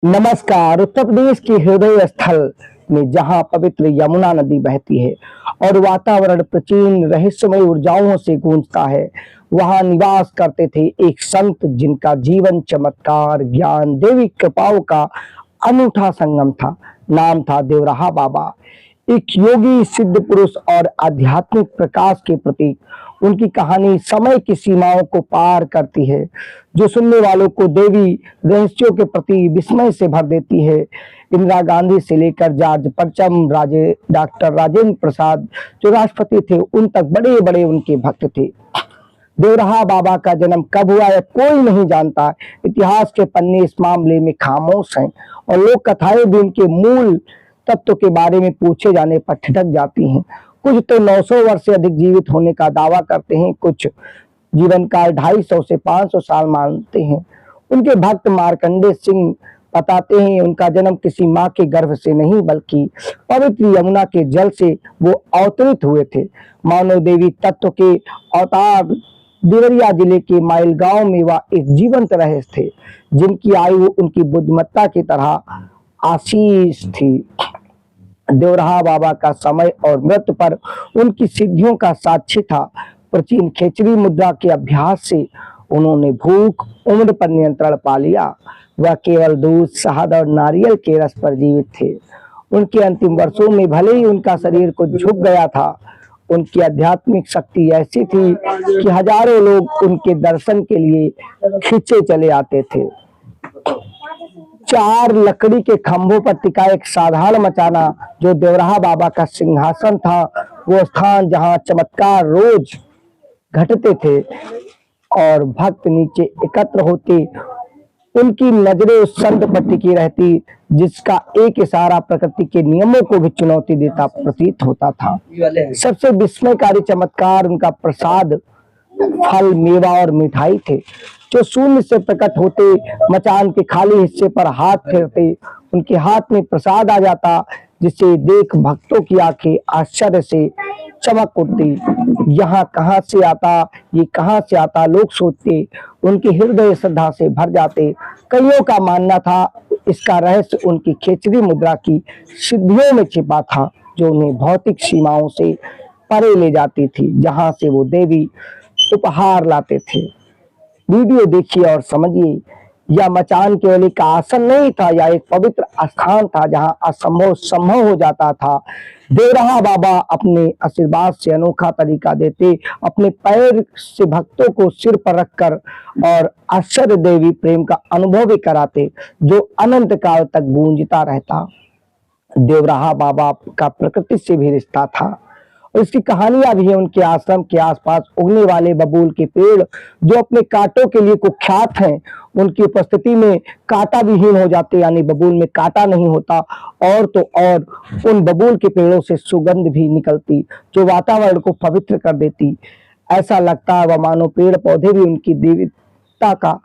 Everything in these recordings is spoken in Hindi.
नमस्कार। उत्तर प्रदेश के हृदय स्थल में जहां पवित्र यमुना नदी बहती है और वातावरण प्राचीन रहस्यमय ऊर्जाओं से गूंजता है, वहां निवास करते थे एक संत जिनका जीवन चमत्कार, ज्ञान, देवी कृपाओं का अनूठा संगम था। नाम था देवराहा बाबा। एक योगी, सिद्ध पुरुष और आध्यात्मिक प्रकाश के प्रतीक। उनकी कहानी समय की सीमाओं को पार करती है, जो सुनने वालों को देवी रहस्यों के प्रति विस्मय से भर देती है। इंदिरा गांधी से लेकर जॉर्ज परचम, डॉक्टर राजेंद्र प्रसाद जो राष्ट्रपति थे, उन तक बड़े बड़े उनके भक्त थे। देवराहा बाबा का जन्म कब हुआ है कोई नहीं जानता। इतिहास के पन्ने इस मामले में खामोश हैं और लोक कथाएं भी उनके मूल तत्व के बारे में पूछे जाने पर ठिठक जाती हैं। कुछ तो 900 वर्ष से अधिक जीवित होने का दावा करते हैं, कुछ जीवन काल 250 से 500 साल मानते हैं। उनके भक्त मार्कंडे सिंह बताते हैं उनका जन्म किसी माँ के गर्भ से नहीं बल्कि पवित्र यमुना के जल से वो अवतरित हुए थे। मानव देवी तत्व के अवतार देवरिया जिले के माइल गांव में वह एक जीवंत रहस्य थे, जिनकी आयु उनकी बुद्धिमत्ता की तरह आशीष थी। देवराहा बाबा का समय और मृत्यु पर उनकी सिद्धियों का साक्षी था। प्राचीन खेचरी मुद्रा के अभ्यास से उन्होंने भूख उम्र पर नियंत्रण पा लिया। वह केवल दूध, शहद और नारियल के रस पर जीवित थे। उनके अंतिम वर्षों में भले ही उनका शरीर को झुक गया था, उनकी आध्यात्मिक शक्ति ऐसी थी कि हजारों लोग उनके दर्शन के लिए खींचे चले आते थे। 4 लकड़ी के खंभों पर टिका एक साधारण मचाना जो देवराहा बाबा का सिंहासन था, वो स्थान जहां चमत्कार रोज घटते थे और भक्त नीचे एकत्र होते, उनकी नजरें उस संत पर टिकी रहती जिसका एक इशारा प्रकृति के नियमों को भी चुनौती देता प्रतीत होता था। सबसे विस्मयकारी चमत्कार उनका प्रसाद, फल, मेवा और मिठाई थे, जो शून्य से प्रकट होते, मचान के खाली हिस्से पर हाथ फेरते उनके हाथ में प्रसाद आ जाता, जिसे देख भक्तों की आंखें आश्चर्य से चमक उठती। यहाँ कहाँ से आता, ये कहाँ से आता, लोग सोचते। उनके हृदय श्रद्धा से भर जाते। कईयों का मानना था इसका रहस्य उनकी खेचरी मुद्रा की सिद्धियों में छिपा था, जो उन्हें भौतिक सीमाओं से परे ले जाती थी, जहाँ से वो देवी उपहार लाते थे। वीडियो देखिए और समझिए। यह मचान केवल एक आसन नहीं था, यह एक पवित्र स्थान था जहां असंभव संभव हो जाता था। देवराहा बाबा अपने आशीर्वाद से अनोखा तरीका देते, अपने पैर से भक्तों को सिर पर रखकर और आश्चर्य देवी प्रेम का अनुभव भी कराते, जो अनंत काल तक गूंजता रहता। देवराहा बाबा का प्रकृति से भी रिश्ता था और इसकी कहानियां भी है। उनके आश्रम के आसपास उगने वाले बबूल के पेड़, जो अपने कांटों के लिए कुख्यात हैं, उनकी उपस्थिति में कांटा विहीन हो जाते, यानी बबूल में कांटा नहीं होता। और तो और उन बबूल के पेड़ों से सुगंध भी निकलती, जो वातावरण को पवित्र कर देती। ऐसा लगता है वह मानो पेड़ पौधे भी उनकी देवता का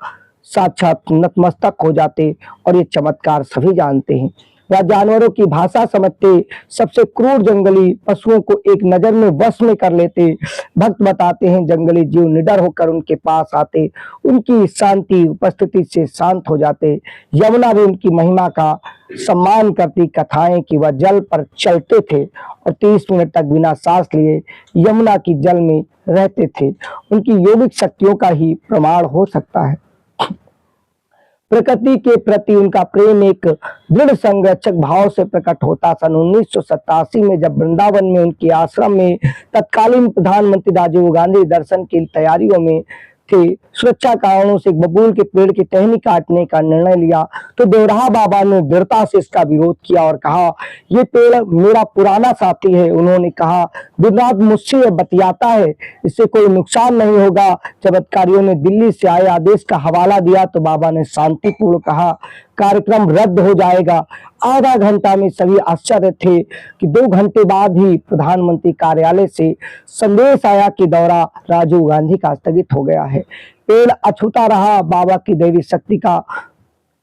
साक्षात नतमस्तक हो जाते। और ये चमत्कार सभी जानते हैं। वह जानवरों की भाषा समझते, सबसे क्रूर जंगली पशुओं को एक नजर में वश में कर लेते। भक्त बताते हैं जंगली जीव निडर होकर उनके पास आते, उनकी शांति उपस्थिति से शांत हो जाते। यमुना भी उनकी महिमा का सम्मान करती। कथाएं कि वह जल पर चलते थे और 30 मिनट तक बिना सांस लिए यमुना की जल में रहते थे। उनकी योगिक शक्तियों का ही प्रमाण हो सकता है। प्रकृति के प्रति उनका प्रेम एक दृढ़ संरक्षक भाव से प्रकट होता। सन 1987 में जब वृंदावन में उनके आश्रम में तत्कालीन प्रधानमंत्री राजीव गांधी दर्शन की तैयारियों में थे, सुरक्षा कारणों से एक बबूल के पेड़ की टहनी काटने का निर्णय लिया, तो देवराहा बाबा ने दृढ़ता से इसका विरोध किया और कहा, ये पेड़ मेरा पुराना साथी है। उन्होंने कहा, दिन रात मुझसे यह बतियाता है, इससे कोई नुकसान नहीं होगा। जब अधिकारियों ने दिल्ली से आए आदेश का हवाला दिया तो बाबा ने शांतिपूर्ण कहा, कार्यक्रम रद्द हो जाएगा। आधा घंटा में सभी आश्चर्य थे कि 2 घंटे बाद ही प्रधानमंत्री कार्यालय से संदेश आया कि दौरा राजीव गांधी का स्थगित हो गया है। पेड़ अछूता रहा। बाबा की दैवी शक्ति का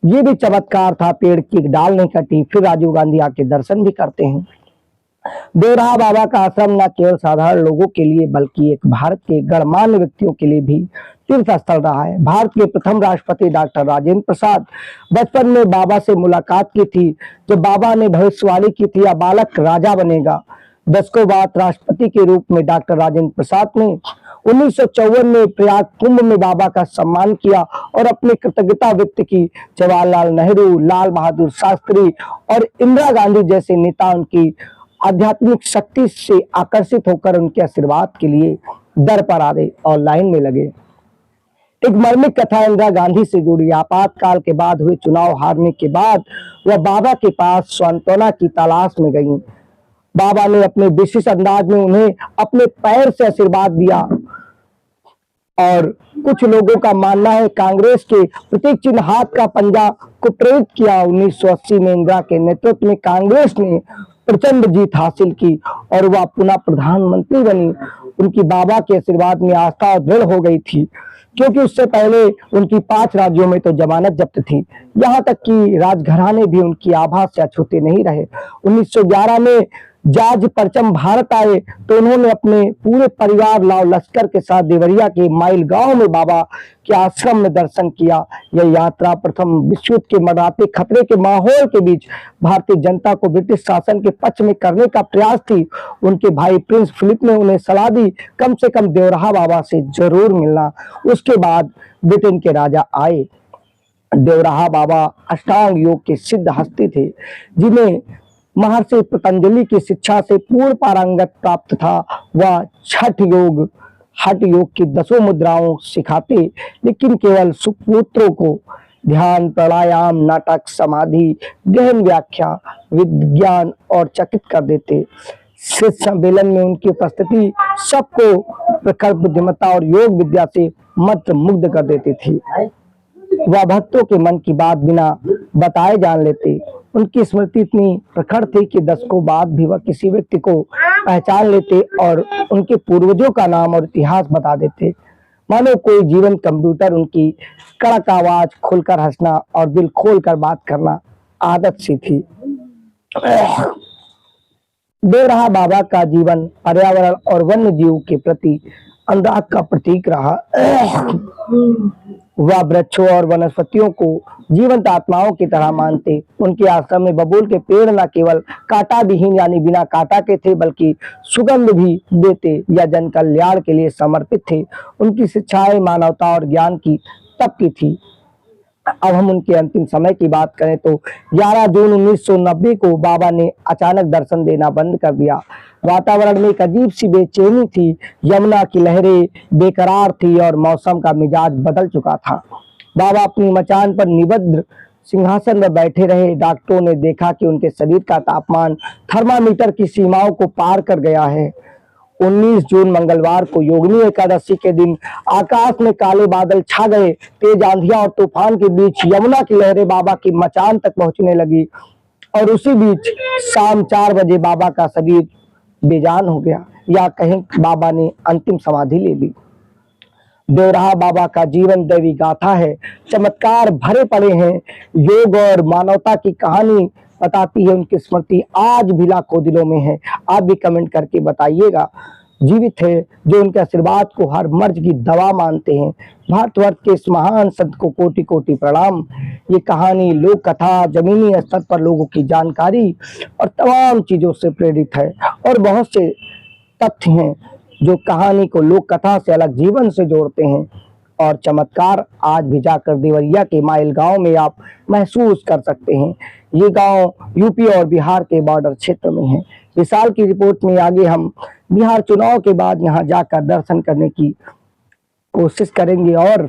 ये भी चमत्कार था, पेड़ की एक डाल नहीं कटी। फिर राजीव गांधी आके दर्शन भी करते हैं। देवराहा बाबा का आश्रम न केवल साधारण लोगों के लिए बल्कि एक भारत के गणमान्य व्यक्तियों के लिए भी तीर्थ स्थल रहा है। भारत के प्रथम राष्ट्रपति डॉक्टर राजेंद्र प्रसाद बचपन में बाबा से मुलाकात की थी, जब बाबा ने भविष्यवाणी की थी यह बालक राजा बनेगा। दशकों बाद राष्ट्रपति के रूप में डॉक्टर राजेंद्र प्रसाद ने 1954 में प्रयाग कुंभ में बाबा का सम्मान किया और अपनी कृतज्ञता व्यक्त की। जवाहरलाल नेहरू, लाल बहादुर शास्त्री और इंदिरा गांधी जैसे नेता उनकी आध्यात्मिक शक्ति से आकर्षित होकर उनके आशीर्वाद के लिए दर पर आ गए और लाइन में लगे। एक मर्मिक कथा इंदिरा गांधी से जुड़ी। आपातकाल के बाद हुए चुनाव हारने के बाद वह बाबा के पास सांत्वना की तलाश में गई। बाबा ने अपने विशिष्ट अंदाज में उन्हें अपने पैर से आशीर्वाद दिया और कुछ लोगों का मानना है कांग्रेस के प्रतीक चिन्ह हाथ का पंजा को प्रेरित किया। 1980 में इंदिरा के नेतृत्व में कांग्रेस ने प्रचंड जीत हासिल की और वह पुनः प्रधानमंत्री बनी। उनकी बाबा के आशीर्वाद में आस्था दृढ़ हो गई थी, क्योंकि उससे पहले उनकी 5 राज्यों में तो जमानत जब्त थी। यहाँ तक कि राजघराने भी उनकी आभा से अछूते नहीं रहे। 1911 में जॉर्ज परचम भारत आए तो उन्होंने अपने पूरे परिवार लाव लश्कर के साथ देवरिया के माइल गांव में बाबा के आश्रम में दर्शन किया। यह यात्रा प्रथम विश्व युद्ध के मंडराते खतरे के माहौल के बीच भारतीय जनता को ब्रिटिश शासन के पक्ष में करने का प्रयास थी। उनके भाई प्रिंस फिलिप ने उन्हें सलाह दी कम से कम देवराहा बाबा से जरूर मिलना। उसके बाद ब्रिटेन के राजा आए। देवराहा बाबा अष्टांग योग के सिद्ध हस्ती थे, जिन्हें महर्षि पतंजलि की शिक्षा से पूर्ण पारंगत प्राप्त था। वह छठ योग, हठ योग की 10 मुद्राओं सिखाते, लेकिन केवल सुपुत्रों को ध्यान, प्राणायाम, नाटक, समाधि, गहन व्याख्या, विज्ञान और चकित कर देते। शिष्य सम्मेलन में उनकी उपस्थिति सबको प्रखर बुद्धिमत्ता और योग विद्या से मंत्र मुग्ध कर देती थी। वह भक्तों के मन की बात बिना बताए जान लेते। उनकी स्मृति इतनी प्रखर थी कि दशकों बाद भी वह किसी व्यक्ति को पहचान लेते और उनके पूर्वजों का नाम और इतिहास बता देते। मानो कोई जीवन कंप्यूटर। उनकी कड़क आवाज, खुलकर हंसना और दिल खोलकर बात करना आदत सी थी। देवराहा बाबा का जीवन पर्यावरण और वन्य जीव के प्रति अनुराग का प्रतीक रहा। वह वृक्षों और वनस्पतियों को जीवंत आत्माओं की तरह मानते। उनके आश्रम में बबूल के पेड़ न केवल कांटा विहीन यानी बिना कांटा के थे, बल्कि सुगंध भी देते या जन कल्याण के लिए समर्पित थे। उनकी शिक्षाएं मानवता और ज्ञान की तप की थी। अब हम उनके अंतिम समय की बात करें तो 11 जून 1990 को बाबा ने अचानक दर्शन देना बंद कर दिया। वातावरण में एक अजीब सी बेचैनी थी। यमुना की लहरें बेकरार थी और मौसम का मिजाज बदल चुका था। बाबा अपनी मचान पर निबद्ध सिंहासन में बैठे रहे। डॉक्टरों ने देखा कि उनके शरीर का तापमान थर्मामीटर की सीमाओं को पार कर गया है। 19 जून मंगलवार को योगिनी एकादशी के दिन आकाश में काले बादल छा गए। तेज आंधियां और तूफान के बीच यमुना की लहरें बाबा की मचान तक पहुंचने लगी और उसी बीच शाम 4 बजे बाबा का शरीर बेजान हो गया, या कहीं बाबा ने अंतिम समाधि ले ली। देवराहा बाबा का जीवन दैवी गाथा है। चमत्कार भरे पड़े हैं। योग और मानवता की कहानी बताती है। उनकी स्मृति आज भी लाखों दिलों में है। आप भी कमेंट करके बताइएगा। जीवित है जो उनके आशीर्वाद को हर मर्ज की दवा मानते हैं। भारतवर्ष के इस महान संत को कोटि कोटि प्रणाम। ये कहानी, लोक कथा जमीनी स्तर पर लोगों की जानकारी और तमाम चीजों से प्रेरित है, और बहुत से तथ्य हैं जो कहानी को लोक कथा से अलग जीवन से जोड़ते हैं। और चमत्कार आज भी जाकर देवरिया के माइल गांव में आप महसूस कर सकते हैं। ये गांव यूपी और बिहार के बॉर्डर क्षेत्र में है। विशाल की रिपोर्ट में आगे हम बिहार चुनाव के बाद यहां जाकर दर्शन करने की कोशिश करेंगे और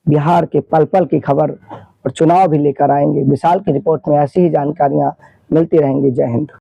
बिहार के पल पल की खबर और चुनाव भी लेकर आएंगे। विशाल की रिपोर्ट में ऐसी ही जानकारियां मिलती रहेंगी। जय हिंद।